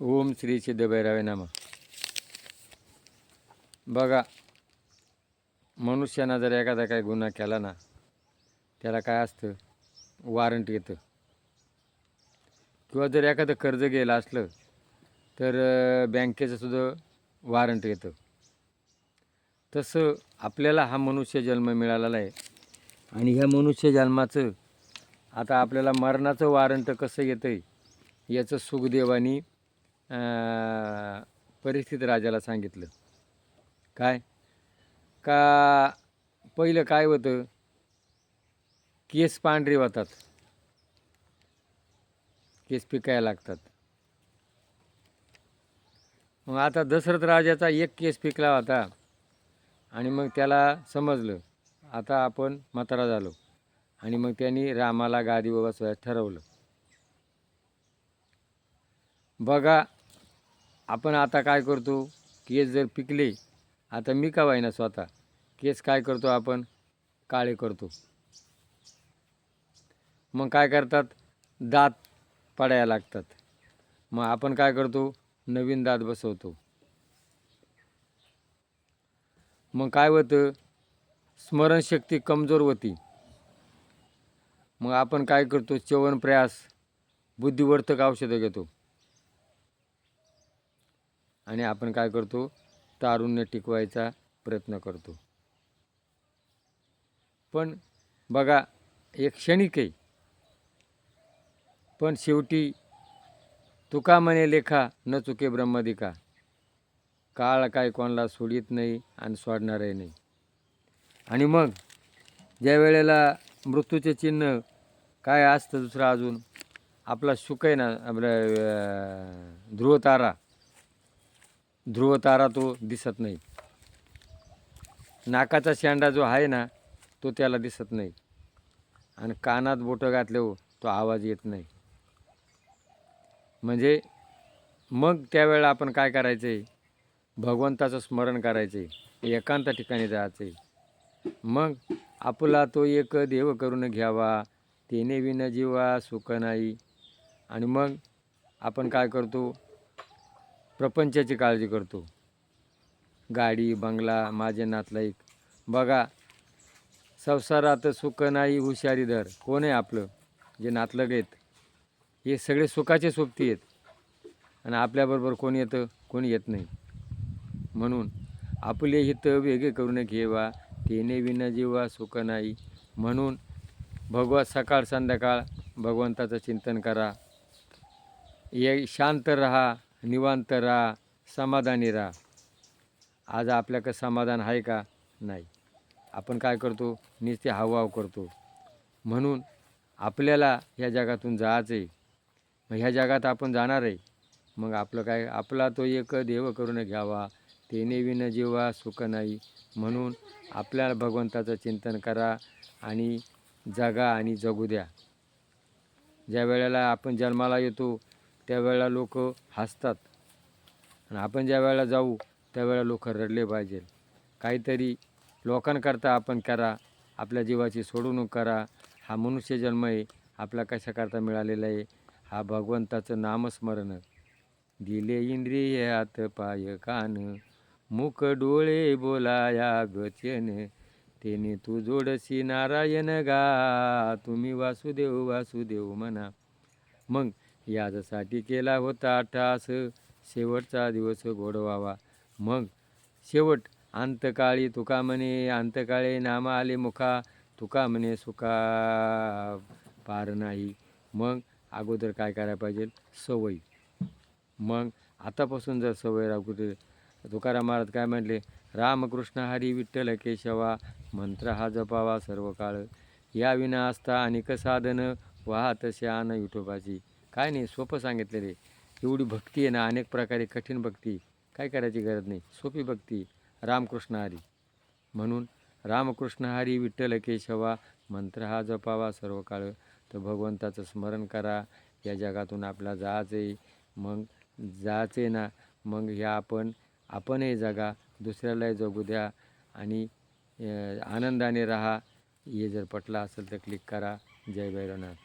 ओम श्री सिद्धभैरवे नमः. बघा, मनुष्यानं जर एखादा काही गुन्हा केला ना, त्याला काय असतं, वॉरंट येतं. किंवा जर एखादं कर्ज गेलं असलं तर बँकेचं सुद्धा वॉरंट येतं. तसं आपल्याला हा मनुष्य जन्म मिळालेला आहे आणि ह्या मनुष्य जन्माचं आता आपल्याला मरणाचं वॉरंट कसं येतं आहे याचं सुखदेवानी परिस्थित राजाला सांगितलं. काय का पहिलं काय होतं, केस पांढरे होतात, केस पिकायला लागतात. मग आता दशरथ राजाचा एक केस पिकला होता आणि मग त्याला समजलं आता आपण म्हातारा झालो आणि मग त्यांनी रामाला गादीवर बसवायचं ठरवलं. बघा, आपण आता काय करतो, केस जर पिकले, आता मी का व्हायना स्वतः केस काय करतो, आपण काळे करतो. मग काय करतात, दात पडायला लागतात. मग आपण काय करतो, नवीन दात बसवतो. मग काय होतं, स्मरणशक्ती कमजोर होती. मग आपण काय करतो, च्यवनप्रयास बुद्धिवर्धक औषधं घेतो आणि आपण काय करतो, तारुण्य टिकवायचा प्रयत्न करतो. पण बघा, एक क्षणिक आहे, पण शेवटी तुका म्हणे लेखा न चुके ब्रह्मदिका. काळ काय कोणाला सोडित नाही आणि सोडणारही नाही. आणि मग ज्या वेळेला मृत्यूचे चिन्ह काय असतं, दुसरं अजून आपला सुख आहे ना, आपला ध्रुवतारा तो दिसत नाही. नाकाचा शेंडा जो आहे ना, तो त्याला दिसत नाही. आणि कानात बोटं घातल्यावर तो आवाज येत नाही. म्हणजे मग त्यावेळेला आपण काय करायचं आहे, भगवंताचं स्मरण करायचं आहे, एकांत ठिकाणी जायचं आहे. मग आपला तो एक देव करून घ्यावा, तेने विन जीवा सुख नाही. आणि मग आपण काय करतो, प्रपंचाची काळजी करतो. गाडी बंगला माझे नातलाईक. बघा, संसारात सुख नाही हुशारी धर. कोण आहे आपलं जे नातलग आहेत, हे सगळे सुखाचे सोबती आहेत. आणि आपल्याबरोबर कोण येतं, कोणी येत नाही. म्हणून आपले हित वेगळे करून घेवा, तेने विन जीवा सुख नाही. म्हणून सकाळ संध्याकाळ भगवंताचं चिंतन करा. शांत राहा, निवांत राहा, समाधानी राहा. आज आपल्याकडं समाधान आहे का? नाही. आपण काय करतो, नुसते हावभाव करतो. म्हणून आपल्याला ह्या जगातून जायचं आहे. मग ह्या जगात आपण जाणार आहे. मग आपलं काय, आपला तो एक देव करून घ्यावा, तेने विन जीवा सुख नाही. म्हणून आपल्याला भगवंताचं चिंतन करा आणि जगा आणि जगू द्या. ज्या वेळेला आपण जन्माला येतो त्यावेळेला लोक हसतात आणि आपण ज्या वेळेला जाऊ त्यावेळेला लोक रडले पाहिजे. काहीतरी लोकांकरता आपण करा, आपल्या जीवाची सोडवणूक करा. हा मनुष्य जन्म आहे, आपला कशाकरता मिळालेला आहे, हा भगवंताचं नामस्मरण. दिले इंद्रिय हात पाय कान, मुख डोळे बोलाया गचन, तेने तू जोडसी नारायण गा, तुम्ही वासुदेव वासुदेव म्हणा. मग यासाठी केला होता अट्टास, शेवटचा दिवस गोडवावा. मग शेवट अंतकाळी तुका म्हणे, अंतकाळी नाम आले मुखा, तुका म्हणे सुखा पार नाही. मग अगोदर काय करायला पाहिजे, सवय. मग आतापासून जर सवय राखू, तुकाराम महाराज काय म्हटले, रामकृष्ण हरी विठ्ठल केशवा, मंत्र हा जपावा सर्व काळ, या विना असता अनेक साधन, वाहत शान विठोबाची. काय नाही, सोपं सांगितलं रे. एवढी भक्ती आहे ना, अनेक प्रकारे कठीण भक्ती, काय करायची गरज नाही, सोपी भक्ती, रामकृष्ण हरी. म्हणून रामकृष्ण हरी विठ्ठल केशवा, मंत्र हा जपावा सर्व काळ. तर भगवंताचं स्मरण करा. या जगातून आपला जायचं आहे. मग जायचे ना, मग ह्या आपणही जगा, दुसऱ्यालाही जगू द्या आणि आनंदाने राहा. हे जर पटलं असेल तर क्लिक करा. जय भैरवनाथ.